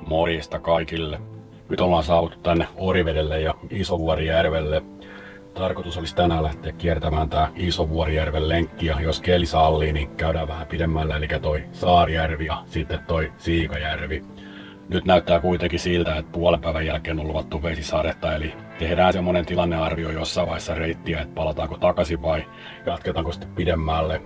Morjesta kaikille. Nyt ollaan saavuttu tänne Orivedelle ja Isovuorijärvelle. Tarkoitus olisi tänään lähteä kiertämään tää Isovuorijärven lenkki, ja jos keli sallii, niin käydään vähän pidemmällä, eli toi Saarijärvi ja sitten toi Siikajärvi. Nyt näyttää kuitenkin siltä, että puolen päivän jälkeen on luvattu vesisadetta, eli tehdään semmonen tilannearvio jossain vaiheessa reittiä, että palataanko takaisin vai jatketaanko sitten pidemmälle.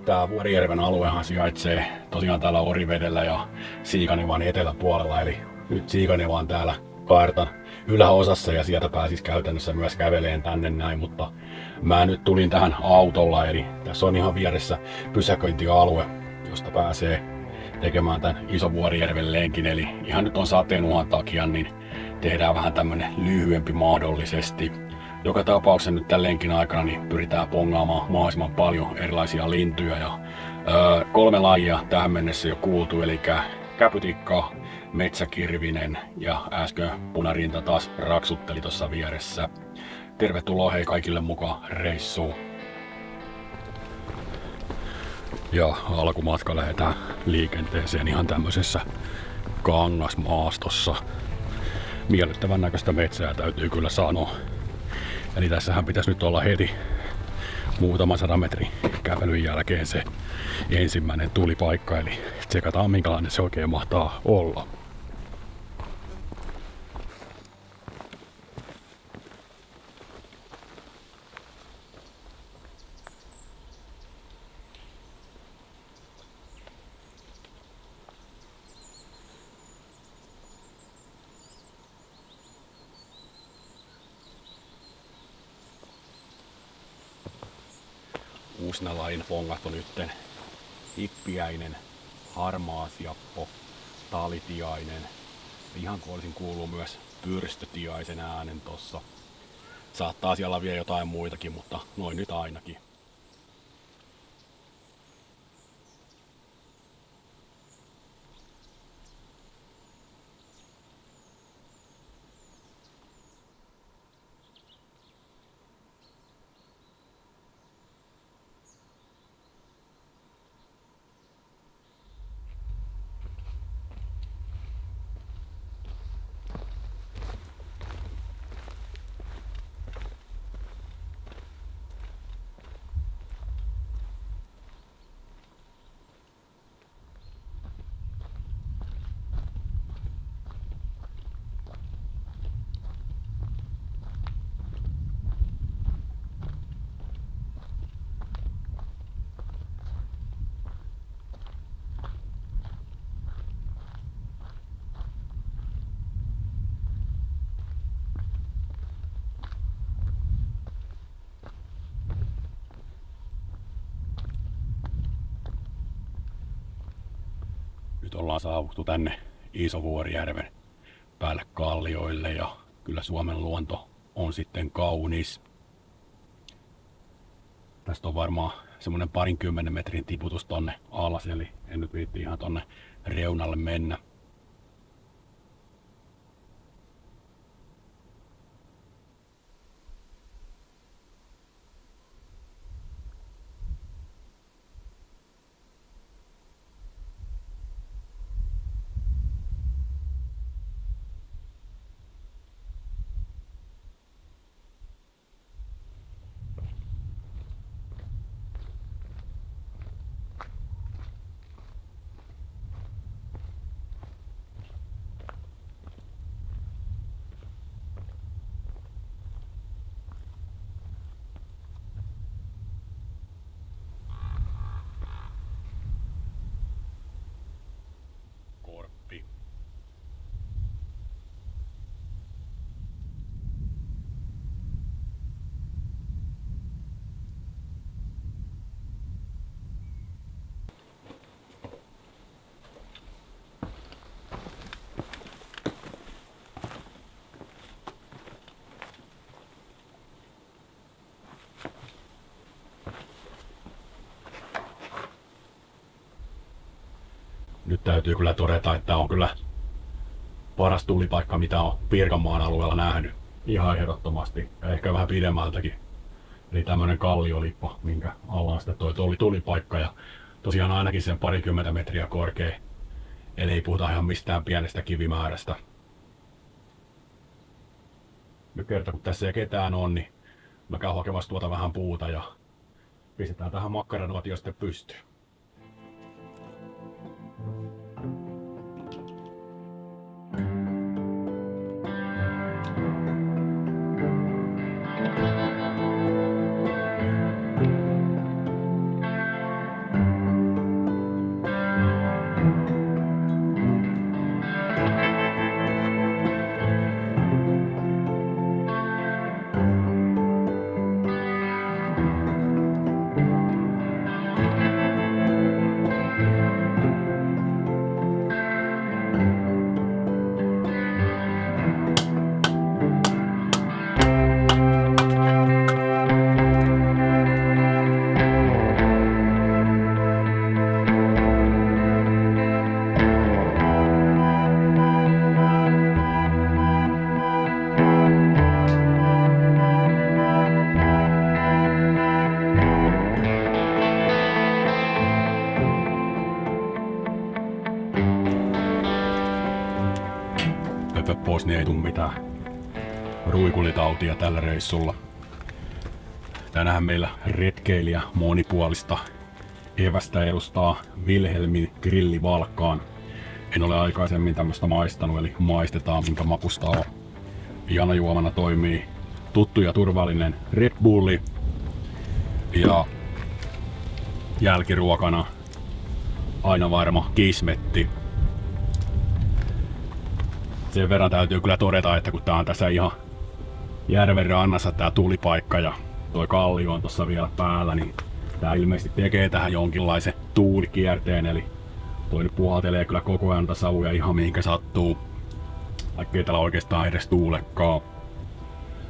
Tää Vuorijärven aluehan sijaitsee tosiaan täällä Orivedellä ja Siikanevan eteläpuolella, eli nyt Siikaneva on täällä kaartan yläosassa ja sieltä pääsis käytännössä myös käveleen tänne näin, mutta mä nyt tulin tähän autolla, eli tässä on ihan vieressä pysäköintialue, josta pääsee tekemään tän Isovuorijärven lenkin, eli ihan nyt on sateen uhan takia, niin tehdään vähän tämmönen lyhyempi mahdollisesti. Joka tapauksessa nyt tämän lenkin aikana niin pyritään pongaamaan mahdollisimman paljon erilaisia lintuja ja 3 lajia tähän mennessä jo kuultu, eli käpytikka, metsäkirvinen ja äsken punarinta taas raksutteli tuossa vieressä. Tervetuloa hei kaikille mukaan reissuun. Ja alkumatka lähdetään liikenteeseen ihan tämmöisessä kangasmaastossa. Miellyttävän näköistä metsää täytyy kyllä sanoa. Eli tässähän pitäisi nyt olla heti muutaman 100 metrin kävelyn jälkeen se ensimmäinen tulipaikka, eli tsekataan minkälainen se oikein mahtaa olla. Uusina lajin pongat on nytten hippiäinen, harmaasiappo, talitiainen. Ihan kuolisin kuuluu myös pyrstötiaisen äänen tossa. Saattaa siellä olla vielä jotain muitakin, mutta noin nyt ainakin. Nyt ollaan saavuttu tänne Isovuorijärven päälle kallioille ja kyllä Suomen luonto on sitten kaunis. Tästä on varmaan semmonen 20 metrin tiputus tonne alas, eli en nyt viitti ihan tonne reunalle mennä. Korppi. Nyt täytyy kyllä todeta, että on kyllä paras tulipaikka, mitä on Pirkanmaan alueella nähnyt. Ihan ehdottomasti ja ehkä vähän pidemmältäkin. Eli tämmönen kalliolippo, minkä alla on sitten toi tulipaikka ja tosiaan ainakin sen 20 metriä korkea Eli ei puhuta ihan mistään pienestä kivimäärästä. Nyt kerta kun tässä ei ketään on, niin mä käyn hakemassa tuota vähän puuta ja pistetään tähän makkaranuotio sitten pystyyn. Pois, niin ei tule mitään ruikulitautia tällä reissulla. Tänään meillä retkeilijä monipuolista evästä edustaa Wilhelmin grillivalkkaan. En ole aikaisemmin tämmöstä maistanut, eli maistetaan minkä makusta on. Janojuomana toimii tuttu ja turvallinen Red Bulli. Ja jälkiruokana aina varma kismetti. Sen verran täytyy kyllä todeta, että kun tää on tässä ihan järven rannassa tää tulipaikka ja toi kallio on tossa vielä päällä, niin tää ilmeisesti tekee tähän jonkinlaisen tuulikierteen, eli toi nyt puhaltelee kyllä koko ajan savuja ihan mihinkä sattuu, vaikkei täällä oikeastaan edes tuulekaan.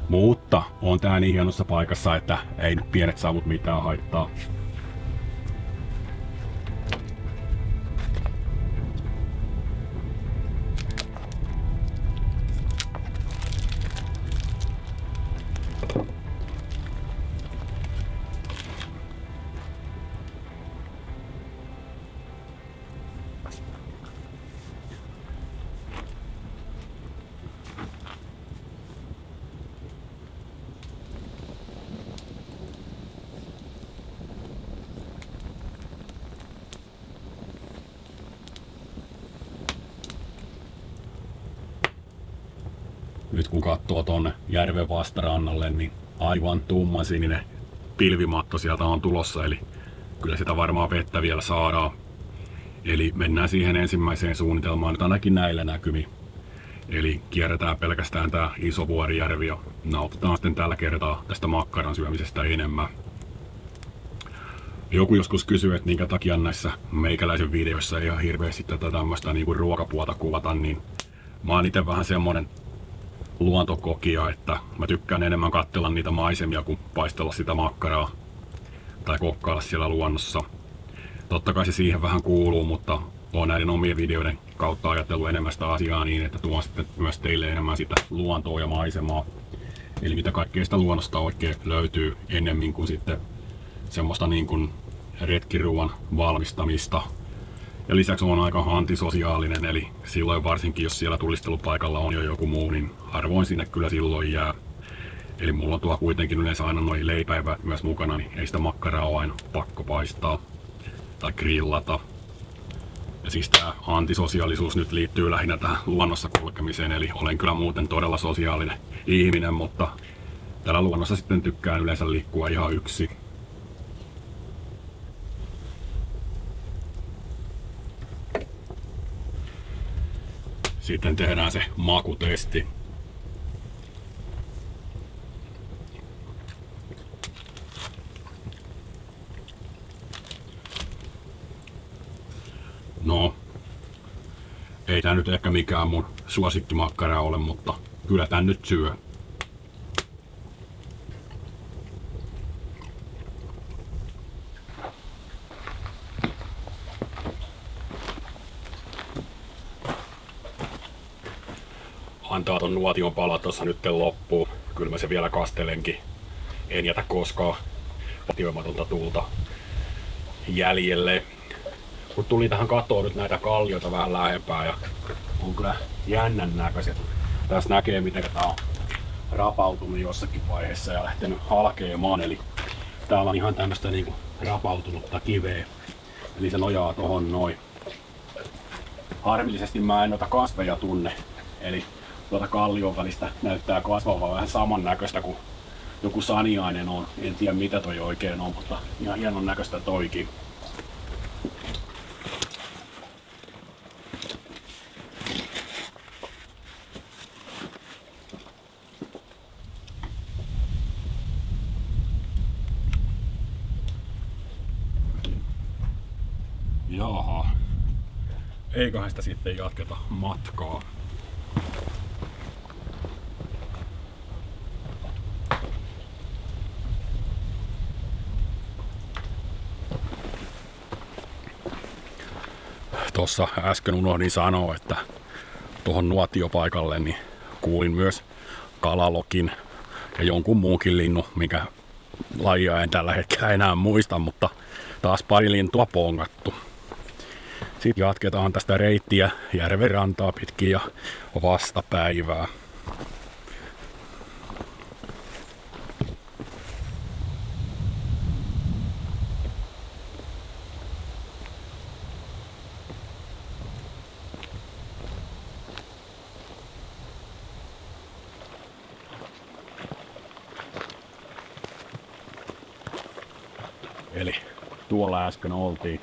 Mutta on tää niin hienossa paikassa, että ei nyt pienet savut mitään haittaa. Nyt kun katsoo tonne järven vastarannalle, niin aivan tummansininen pilvimatto sieltä on tulossa, eli kyllä sitä varmaan vettä vielä saadaan. Eli mennään siihen ensimmäiseen suunnitelmaan nyt ainakin näillä näkymin. Eli kierretään pelkästään tää Isovuorijärvi ja nautitaan sitten tällä kertaa tästä makkaran syömisestä enemmän. Joku joskus kysyy, että minkä takia näissä meikäläisen videoissa ei ihan hirveästi tätä tämmöstä niinku ruokapuolta kuvata, niin mä oon itse vähän semmonen luontokokija, että mä tykkään enemmän katsella niitä maisemia kuin paistella sitä makkaraa tai kokkailla siellä luonnossa. Totta kai se siihen vähän kuuluu, mutta oon näiden omien videoiden kautta ajatellut enemmän sitä asiaa niin, että tuon sitten myös teille enemmän sitä luontoa ja maisemaa. Eli mitä kaikkea sitä luonnosta oikein löytyy ennemmin kuin sitten semmoista niin kuin retkiruuan valmistamista. Ja lisäksi on aika antisosiaalinen, eli silloin varsinkin jos siellä tulistelupaikalla on jo joku muu, niin harvoin sinne kyllä silloin jää. Eli mulla on tuo kuitenkin yleensä aina noihin leipäivät myös mukana, niin ei sitä makkaraa ole aina pakko paistaa tai grillata. Ja siis tää antisosiaalisuus nyt liittyy lähinnä tähän luonnossa kulkemiseen, eli olen kyllä muuten todella sosiaalinen ihminen, mutta täällä luonnossa sitten tykkään yleensä liikkua ihan yksin. Sitten tehdään se makutesti. No, ei tää nyt ehkä mikään mun suosikkimakkara ole, mutta kyllä tän nyt syö. Antaa ton nuotion pala tossa nyt loppuun. Kyllä mä se vielä kastelenkin. En jätä koskaan patioimatonta tulta jäljelle. kun tuli tähän katoon nyt näitä kallioita vähän lähempää ja on kyllä jännän näköiset. Tässä näkee miten tää on rapautunut jossakin vaiheessa ja lähtenyt halkeamaan. Eli täällä on ihan tämmöstä niinku rapautunutta kiveä. Eli se nojaa tohon noin. Harmillisesti mä en noita kasveja tunne. Eli tuota kallion välistä näyttää kasvavan vähän samannäköistä kuin joku saniainen on. En tiedä mitä toi oikein on, mutta ihan hienon näköistä toikin. Jaha. Eiköhän sitä sitten jatketa matkaa. Tuossa äsken unohdin sanoa, että tuohon nuotiopaikalle niin kuulin myös kalalokin ja jonkun muunkin linnun, mikä lajia en tällä hetkellä enää muista, mutta taas pari lintua pongattu. Sitten jatketaan tästä reittiä järven rantaa pitkin ja vastapäivää. Eli tuolla äsken oltiin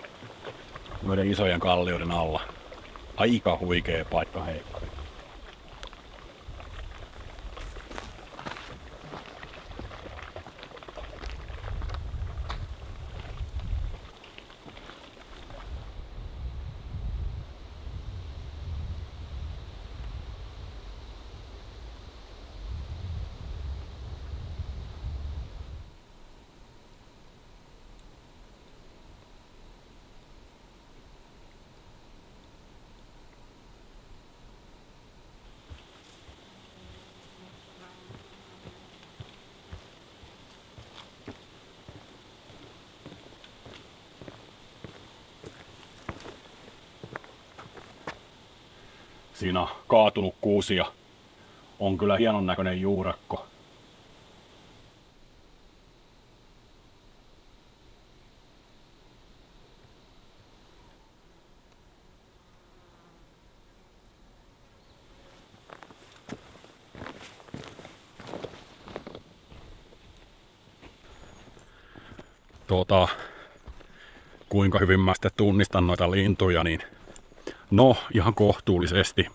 noiden isojen kallioiden alla. Aika huikea paikka hei. Siinä on kaatunut kuusi ja on kyllä hienon näköinen juurakko. Kuinka hyvin mä sitten tunnistan noita lintuja, niin no ihan kohtuullisesti.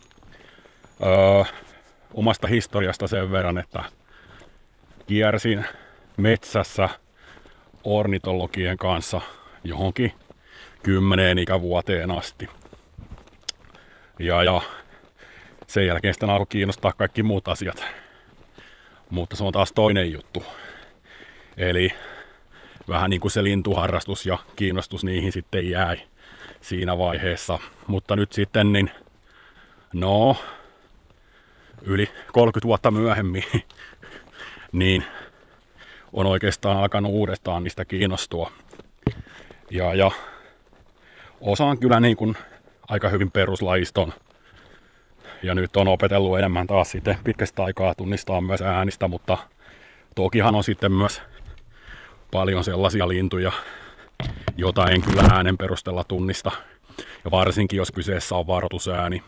Omasta historiasta sen verran, että kiersin metsässä ornitologien kanssa johonkin 10 ikävuoteen asti. Ja sen jälkeen sitten alkoi kiinnostaa kaikki muut asiat. Mutta se on taas toinen juttu. Eli vähän niin kuin se lintuharrastus ja kiinnostus niihin sitten jäi siinä vaiheessa. Mutta nyt sitten niin, no, yli 30 vuotta myöhemmin, niin on oikeastaan alkanut uudestaan niistä kiinnostua. Ja osaan kyllä niin kuin aika hyvin peruslajiston. Ja nyt on opetellut enemmän taas sitten pitkästä aikaa tunnistaa myös äänistä, mutta tokihan on sitten myös paljon sellaisia lintuja, jota en kyllä äänen perusteella tunnista. Ja varsinkin jos kyseessä on varoitusääni.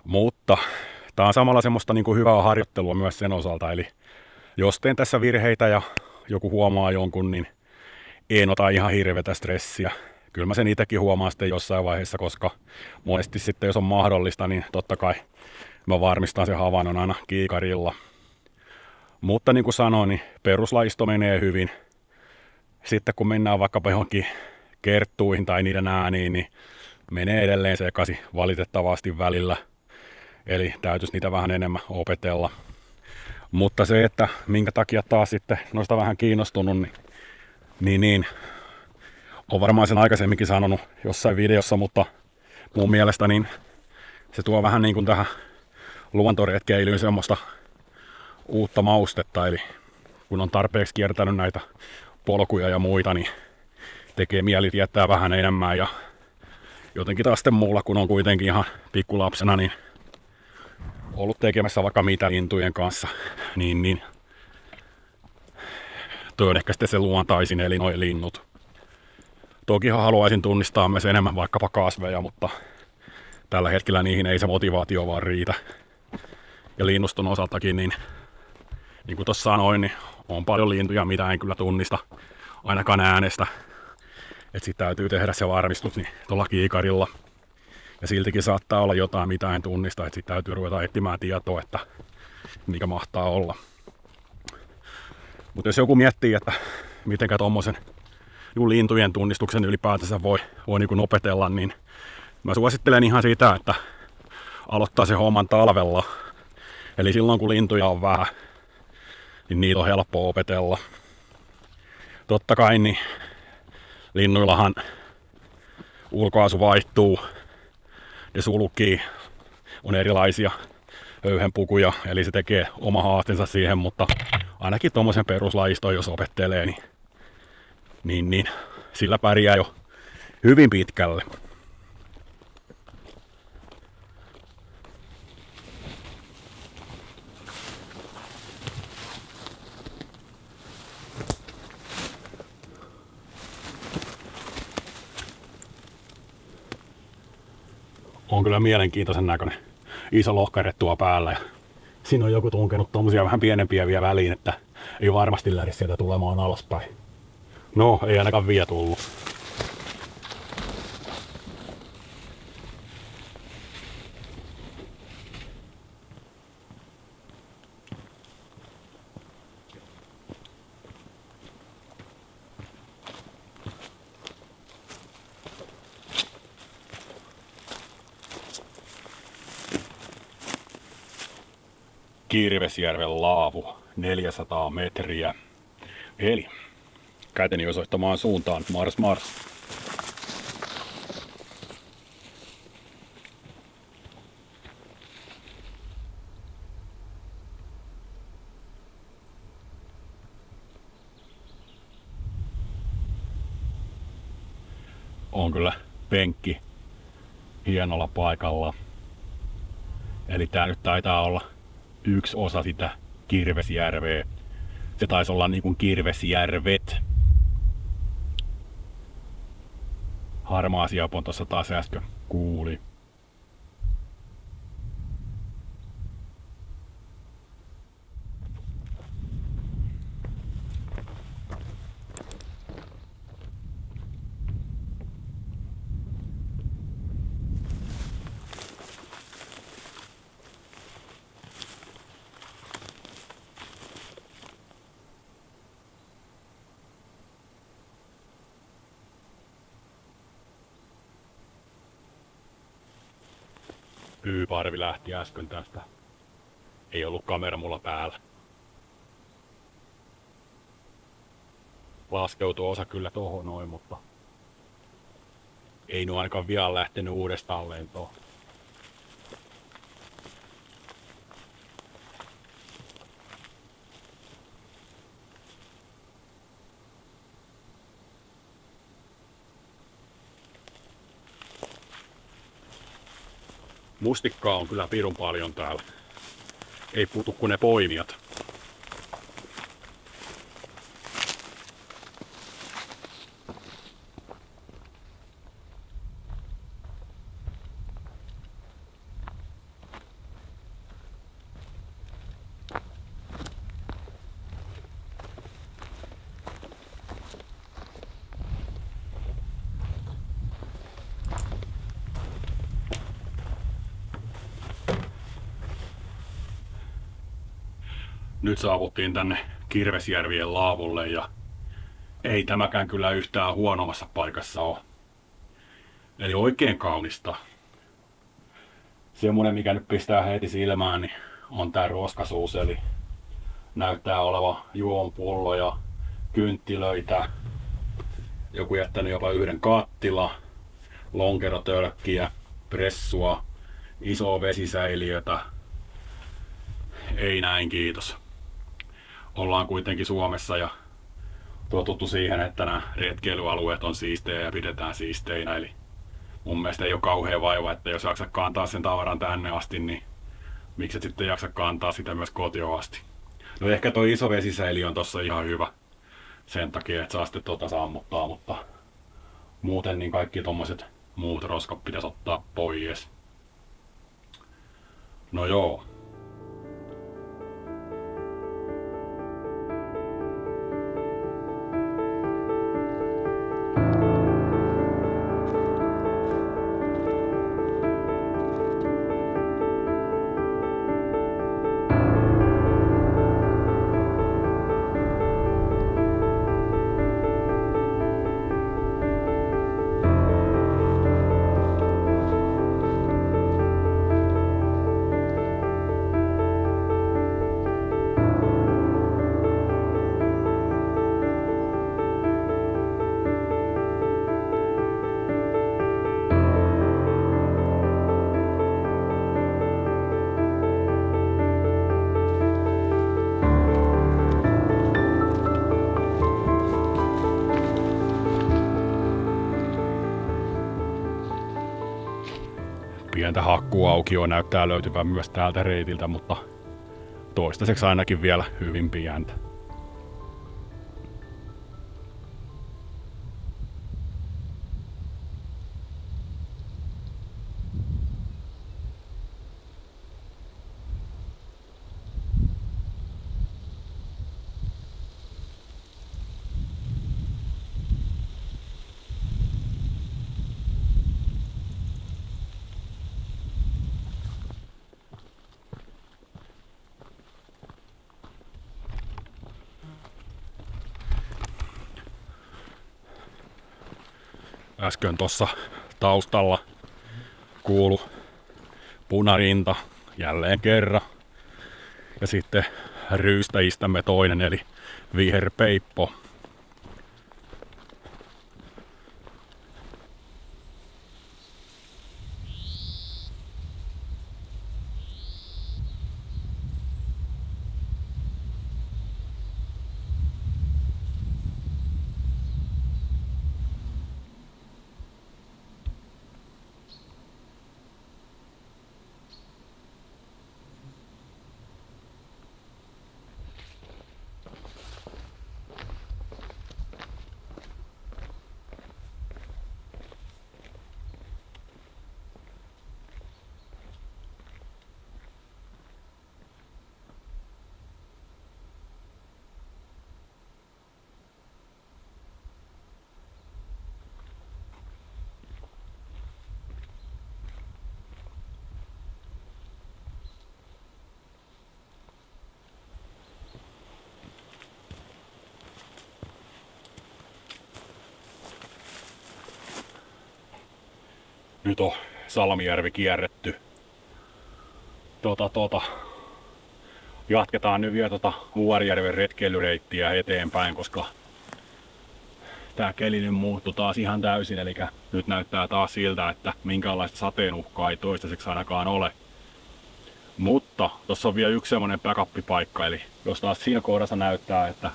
Mutta tää on samalla semmoista niin kuin hyvää harjoittelua myös sen osalta. Eli jos teen tässä virheitä ja joku huomaa jonkun, niin en ota ihan hirveätä stressiä. Kyllä mä sen itsekin huomaan sitten jossain vaiheessa, koska monesti sitten jos on mahdollista, niin totta kai mä varmistan sen havainnon aina kiikarilla. Mutta niin kuin sanoin, niin peruslajisto menee hyvin. Sitten kun mennään vaikkapa johonkin kerttuihin tai niiden ääniin, niin menee edelleen sekaisin valitettavasti välillä. Eli täytyisi niitä vähän enemmän opetella. Mutta se, että minkä takia taas sitten noista vähän kiinnostunut, niin on varmaan sen aikaisemminkin sanonut jossain videossa, mutta mun mielestä niin se tuo vähän niin kuin tähän luontoretkeilyyn semmoista uutta maustetta. Eli kun on tarpeeksi kiertänyt näitä polkuja ja muita, niin tekee mieli tietää vähän enemmän ja jotenkin taas sitten mulla, kun on kuitenkin ihan pikkulapsena, niin ollut tekemässä vaikka mitä lintujen kanssa, niin toi on ehkä sitten se luontaisin, eli noi linnut. Tokihan haluaisin tunnistaa myös enemmän vaikkapa kasveja, mutta tällä hetkellä niihin ei se motivaatio vaan riitä. Ja linnuston osaltakin, niin kuin tuossa sanoin, niin on paljon lintuja, mitä en kyllä tunnista ainakaan äänestä. Että sit täytyy tehdä se varmistus niin tuolla kiikarilla. Ja siltikin saattaa olla jotain, mitä en tunnista, että sit täytyy ruveta etsimään tietoa, että mikä mahtaa olla. Mutta jos joku miettii, että mitenkä tommosen lintujen tunnistuksen ylipäätänsä voi niin opetella, niin mä suosittelen ihan sitä, että aloittaa se homman talvella. Eli silloin kun lintuja on vähän, niin niitä on helppo opetella. Totta kai niin linnuillahan ulkoasu vaihtuu, ne sulkii, on erilaisia höyhenpukuja, eli se tekee oma haasteensa siihen, mutta ainakin tuommoisen peruslajiston jos opettelee, niin sillä pärjää jo hyvin pitkälle. On kyllä mielenkiintoisen näköinen iso lohkare tuo päällä. Ja siinä on joku tunkenut tommosia vähän pienempiä vielä väliin, että ei varmasti lähde sieltä tulemaan alaspäin. No, ei ainakaan vielä tullut. Kirvesjärven laavu, 400 metriä. Eli käteni osoittamaan suuntaan, mars mars. On kyllä penkki hienolla paikalla. Eli tää nyt taitaa olla yksi osa sitä Kirvesjärveä. Se taisi olla niin kuin Kirvesjärvet. Harmaa siepon tuossa taas äsken kuuli. Pyyparvi lähti äsken tästä. Ei ollut kamera mulla päällä. Laskeutui osa kyllä tohon noin, mutta ei nu ainakaan vielä lähtenyt uudestaan lentoon. Mustikkaa on kyllä pirun paljon täällä. Ei puutu kuin ne poimijat. Nyt saavuttiin tänne Kirvesjärvien laavulle ja ei tämäkään kyllä yhtään huonommassa paikassa ole. Eli oikein kaunista. Semmonen mikä nyt pistää heti silmään niin on tää roskasuus, eli näyttää oleva juompullo ja kynttilöitä. Joku jättänyt jopa yhden kattila, lonkerotölkkiä, pressua, isoa vesisäiliötä. Ei näin, kiitos. Ollaan kuitenkin Suomessa ja totuttu siihen, että nämä retkeilyalueet on siistejä ja pidetään siisteinä. Eli mun mielestä ei ole kauhea vaiva, että jos jaksa kantaa sen tavaran tänne asti, niin miksi et sitten jaksa kantaa sitä myös kotiin asti. No ehkä tuo iso vesisäili on tossa ihan hyvä sen takia, että saa sitten sammuttaa, mutta muuten niin kaikki tommoset muut roskat pitäisi ottaa pois. No joo. Pientä hakkuaukioa näyttää löytyvän myös täältä reitiltä, mutta toistaiseksi ainakin vielä hyvin pientä. Äsken tuossa taustalla kuulu punarinta jälleen kerran. Ja sitten ryystäjistämme toinen eli viherpeippo. Nyt on Salmijärvi kierretty. Jatketaan nyt vielä Vuorijärven retkeilyreittiä eteenpäin, koska tää keli nyt muuttui taas ihan täysin. Eli nyt näyttää taas siltä, että minkäänlaista sateen uhkaa ei toistaiseksi ainakaan ole. Mutta tuossa on vielä yksi semmonen backup-paikka, eli jos taas siinä kohdassa näyttää, että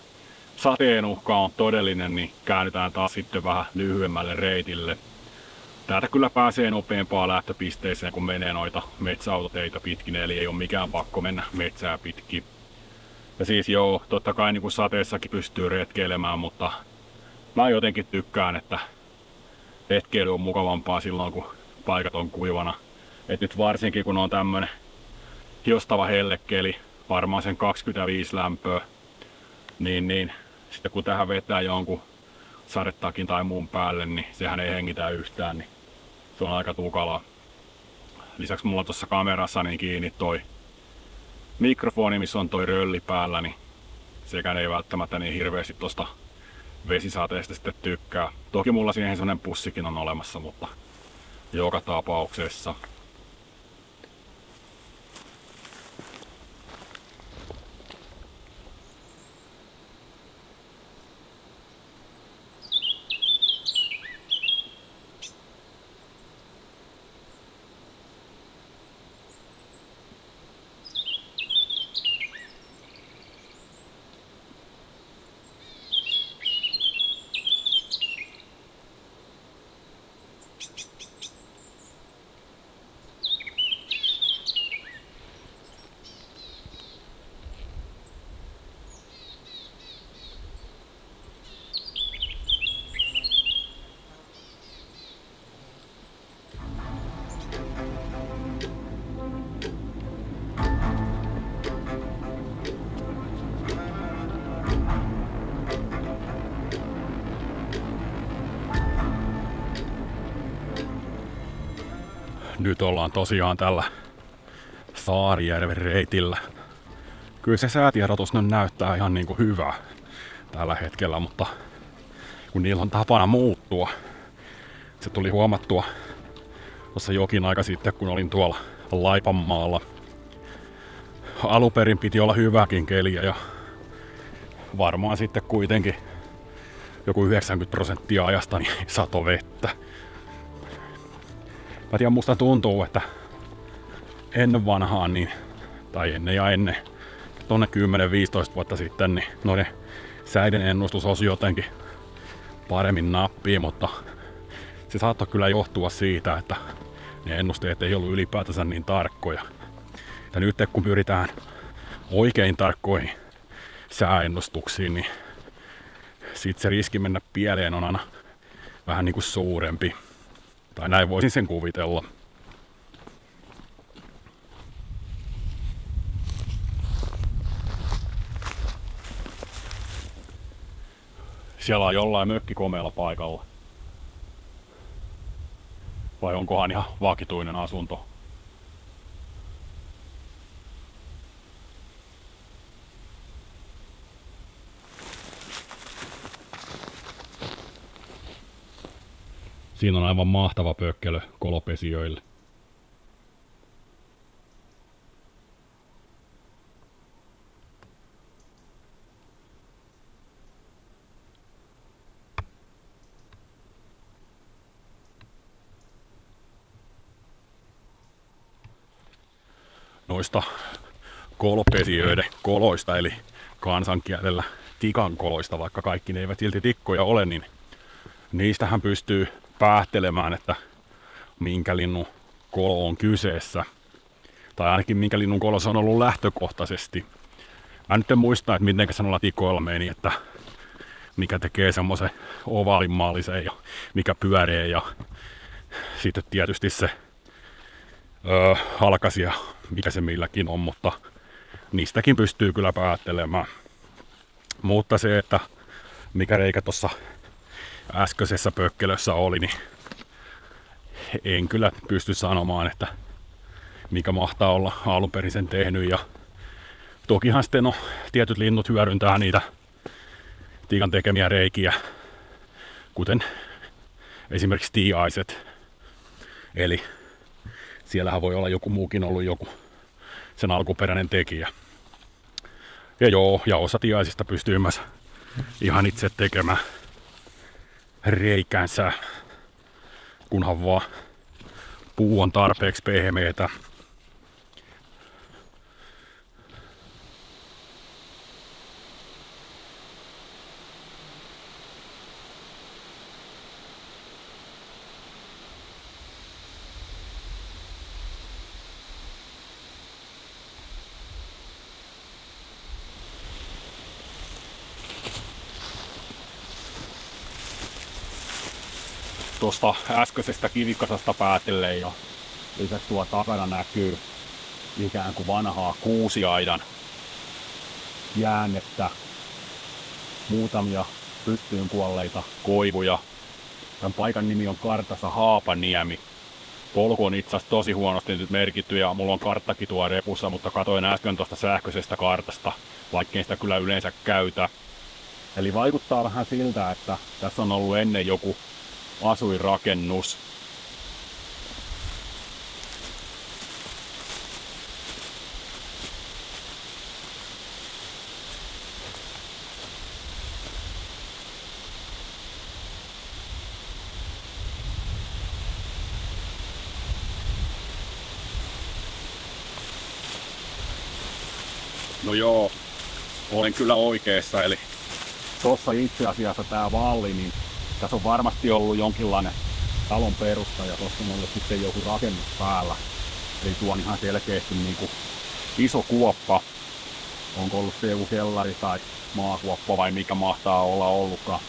sateen uhka on todellinen, niin käännytään taas sitten vähän lyhyemmälle reitille. Täältä kyllä pääsee nopeampaan lähtöpisteeseen, kun menee noita metsäautoteita pitkin, eli ei ole mikään pakko mennä metsää pitkin. Ja siis joo, totta kai niin kuin sateessakin pystyy retkeilemään, mutta mä jotenkin tykkään, että retkeily on mukavampaa silloin, kun paikat on kuivana. Et nyt varsinkin, kun on tämmönen hiostava hellekeli, varmaan sen 25 lämpöä, niin sitten kun tähän vetää jonkun sadetakin tai muun päälle, niin sehän ei hengitä yhtään, niin se on aika tukalaa. Lisäksi mulla on tuossa kamerassa niin kiinni toi mikrofoni, missä on toi rölli päällä, niin sekään ei välttämättä niin hirveästi tosta vesisateesta sitten tykkää. Toki mulla siihen sellainen pussikin on olemassa, mutta joka tapauksessa. Nyt ollaan tosiaan tällä Saarijärven reitillä. Kyllä se säätiedotus nyt näyttää ihan niinku hyvää tällä hetkellä, mutta kun niillä on tapana muuttua. Se tuli huomattua tuossa jokin aika sitten, kun olin tuolla Laipanmaalla. Alunperin piti olla hyväkin keliä ja varmaan sitten kuitenkin joku 90% ajasta niin sato vettä. Mä tiedän, musta tuntuu, että ennen vanhaan, niin, tai ennen, tonne 10-15 vuotta sitten, niin noiden säiden ennustus osi jotenkin paremmin nappiin, mutta se saattoi kyllä johtua siitä, että ne ennusteet ei ollut ylipäätänsä niin tarkkoja. Ja nyt kun pyritään oikein tarkkoihin sääennustuksiin, niin sit se riski mennä pieleen on aina vähän niin kuin suurempi. Tai näin voisin sen kuvitella. Siellä on jollain mökki komealla paikalla. Vai onkohan ihan vakituinen asunto? Siinä on aivan mahtava pökkelö kolopesijöille. Noista kolopesijöiden koloista, eli kansankielellä tikan koloista, vaikka kaikki ne eivät silti tikkoja ole, niin niistähän pystyy päättelemään, että minkä linnun kolo on kyseessä. Tai ainakin minkä linnun kolo se on ollut lähtökohtaisesti. Mä nyt en muista, että miten se noilla tikoilla meni, että mikä tekee semmoisen ovaalimallisen ja mikä pyöreä ja sitten tietysti se halkasia, mikä se milläkin on, mutta niistäkin pystyy kyllä päättelemään. Mutta se, että mikä reikä tuossa äskeisessä pökkelössä oli, niin en kyllä pysty sanomaan, että mikä mahtaa olla alunperin sen tehnyt. Ja tokihan sitten tietyt linnut hyödyntää niitä tiikan tekemiä reikiä, kuten esimerkiksi tiiaiset. Eli siellähän voi olla joku muukin ollut joku sen alkuperäinen tekijä. Ja joo, ja osa tiaisista pystyy myös ihan itse tekemään reikänsä, kunhan vaan puu on tarpeeksi pehmeetä. Tuosta äskeisestä kivikasasta päätellen ja lisäksi tuo takana näkyy ikään kuin vanhaa kuusiaidan jäännettä, muutamia pystyyn kuolleita koivuja. Tämän paikan nimi on kartassa Haapaniemi. Polku on itse asiassa tosi huonosti nyt merkitty ja mulla on karttakin tuo repussa, mutta katoin äsken tuosta sähköisestä kartasta, vaikkei sitä kyllä yleensä käytä. Eli vaikuttaa vähän siltä, että tässä on ollut ennen joku asuinrakennus. No joo, olen kyllä oikeassa, eli tuossa itse asiassa tää valli, niin tässä on varmasti ollut jonkinlainen talon perusta ja tuossa on ollut sitten joku rakennus päällä. Eli tuo on ihan selkeästi niinku iso kuoppa. Onko ollut se joku kellari tai maakuoppa vai mikä mahtaa olla ollutkaan.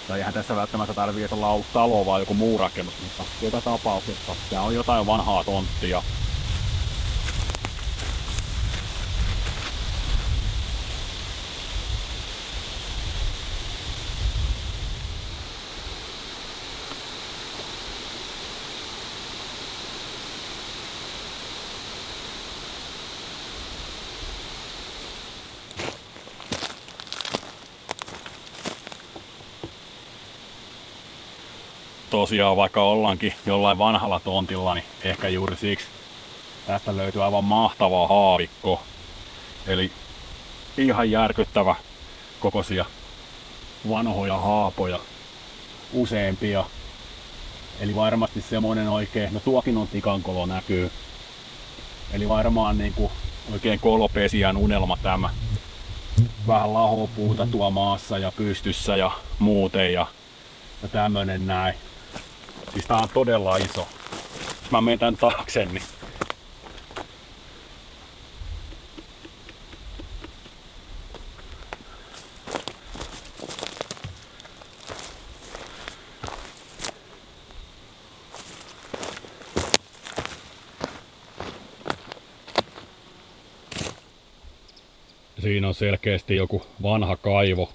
Tai eihän tässä välttämättä tarvitse olla ollut talo vai joku muu rakennus, mutta joka tapauksessa tää on jotain vanhaa tonttia. tosiaan vaikka ollaankin jollain vanhalla tontilla, niin ehkä juuri siksi tästä löytyy aivan mahtava haavikko. Eli ihan järkyttävä kokoisia vanhoja haapoja, useampia. Eli varmasti semmoinen oikein, no tuokin on tikankolo näkyy. Eli varmaan niinku oikein kolopesijän unelma tämä. Vähän lahopuuta tuo maassa ja pystyssä ja muuten ja tämmönen näin. Siis tää on todella iso. Mä menen tän taakse, niin siinä on selkeästi joku vanha kaivo.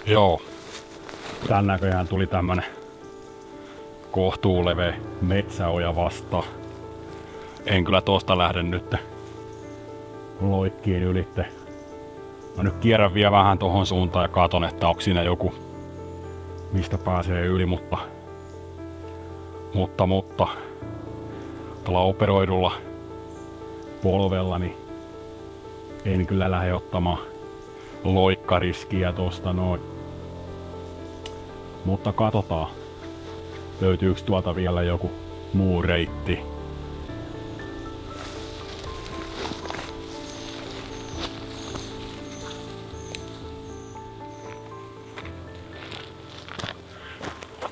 Joo. Tän näköjään tuli tämmönen kohtuuleveä metsäoja vastaan. En kyllä tosta lähde nyt loikkiin ylitte. Mä nyt kierrän vielä vähän tohon suuntaan ja katon, että onko siinä joku, mistä pääsee yli, mutta tuolla operoidulla polvella niin en kyllä lähde ottamaan loikkariskiä tosta noin. Mutta katsotaan, löytyykö tuolta vielä joku muu reitti.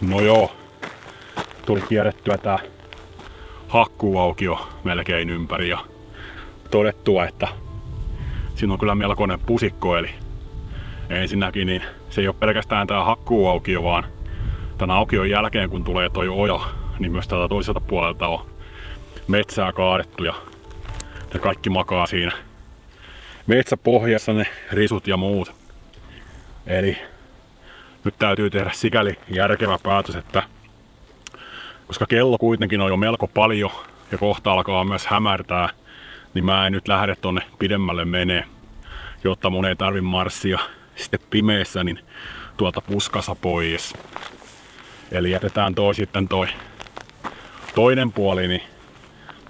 No joo, tuli kierrettyä tää hakkuuaukio melkein ympäri ja todettua, että siinä on kyllä melkoinen pusikko, eli ensinnäkin niin se ei ole pelkästään tää hakkuuaukio, vaan tän aukion jälkeen kun tulee toi oja, niin myös tältä toiselta puolelta on metsää kaadettu ja kaikki makaa siinä metsäpohjassa, ne risut ja muut. Eli nyt täytyy tehdä sikäli järkevä päätös, että koska kello kuitenkin on jo melko paljon ja kohta alkaa myös hämärtää, niin mä en nyt lähde tonne pidemmälle menee, jotta mun ei tarvi marssia sitten pimeessä niin tuolta puskassa pois. Eli jätetään sitten toi toinen puoli niin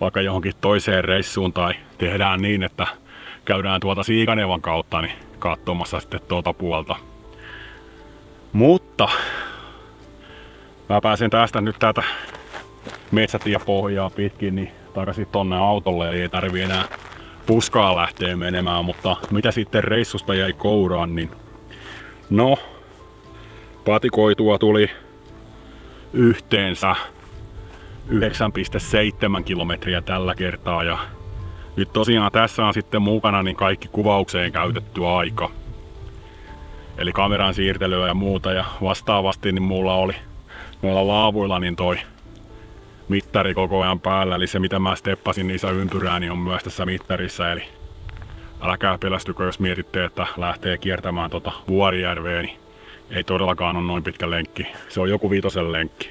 vaikka johonkin toiseen reissuun tai tehdään niin, että käydään tuolta Siikanevan kautta niin katsomassa sitten tuota puolta. Mutta mä pääsen tästä nyt täältä metsätiepohjaa pitkin niin takaisin tonne autolle, eli ei tarvi enää puskaan lähteä menemään, mutta mitä sitten reissusta jäi kouraan, niin no, patikoitua tuli yhteensä 9,7 kilometriä tällä kertaa ja nyt tosiaan tässä on sitten mukana niin kaikki kuvaukseen käytetty aika. Eli kameran siirtelyä ja muuta ja vastaavasti niin mulla oli noilla laavuilla niin toi mittari koko ajan päällä, eli se mitä mä steppasin niissä ympyrää niin on myös tässä mittarissa, eli älkää pelästykö jos mietitte, että lähtee kiertämään tota Vuorijärveä, niin ei todellakaan ole noin pitkä lenkki. Se on joku 5 lenkki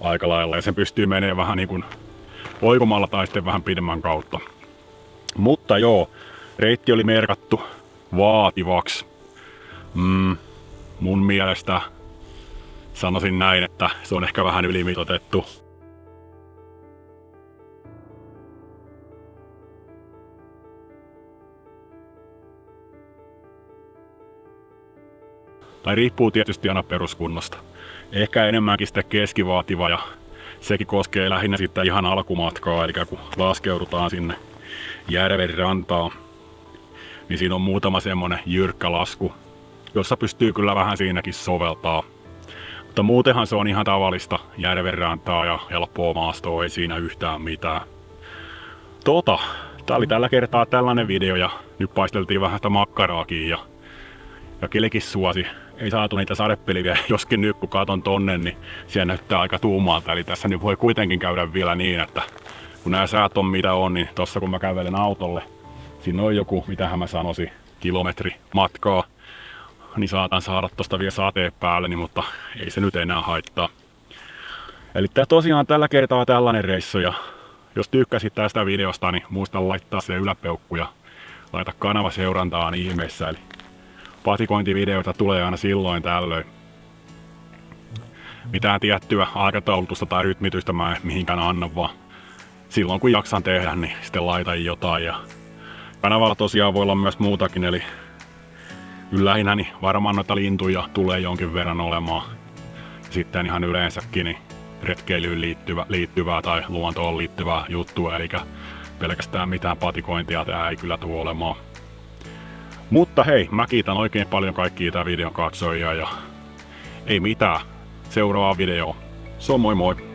aika lailla ja sen pystyy menemään vähän niin kuin oikomalla tai sitten vähän pidemmän kautta. Mutta joo, reitti oli merkattu vaativaksi. Mun mielestä sanoisin näin, että se on ehkä vähän ylimitoitettu. Tai riippuu tietysti aina peruskunnosta. Ehkä enemmänkin sitten keskivaativa ja sekin koskee lähinnä sitten ihan alkumatkaa, eli kun laskeudutaan sinne järven rantaan, niin siinä on muutama semmonen jyrkkä lasku, jossa pystyy kyllä vähän siinäkin soveltaa. Mutta muutenhan se on ihan tavallista järvenrantaa ja helppoa maastoa, ei siinä yhtään mitään. Tää oli tällä kertaa tällainen video ja nyt paisteltiin vähän sitä makkaraakin ja kelikin suosi. Ei saatu niitä sadepilviä, joskin nyt kun katon tonne, niin siellä näyttää aika tuumalta. Eli tässä nyt voi kuitenkin käydä vielä niin, että kun nämä säät on mitä on, niin tossa kun mä kävelen autolle, siinä on joku, mitähän mä sanoisin, kilometri matkaa niin saatan saada tosta vielä sateen päälle, mutta ei se nyt enää haittaa. Eli tosiaan tällä kertaa tällainen reissu, ja jos tykkäsit tästä videosta, niin muista laittaa se yläpeukku ja laita kanava seurantaan ihmeessä. Eli patikointivideoita tulee aina silloin tällöin. Mitään tiettyä aikataulutusta tai rytmitystä mä en mihinkään anna, vaan silloin kun jaksan tehdä, niin sitten laitan jotain. Ja kanavalla tosiaan voi olla myös muutakin, eli lähinnä niin varmaan noita lintuja tulee jonkin verran olemaan. Sitten ihan yleensäkin niin retkeilyyn liittyvää tai luontoon liittyvää juttua, eli pelkästään mitään patikointia tää ei kyllä tule olemaan. Mutta hei, mä kiitän oikein paljon kaikkia tämän videon katsojia ja ei mitään. Seuraavaa videoa. Se on moi moi!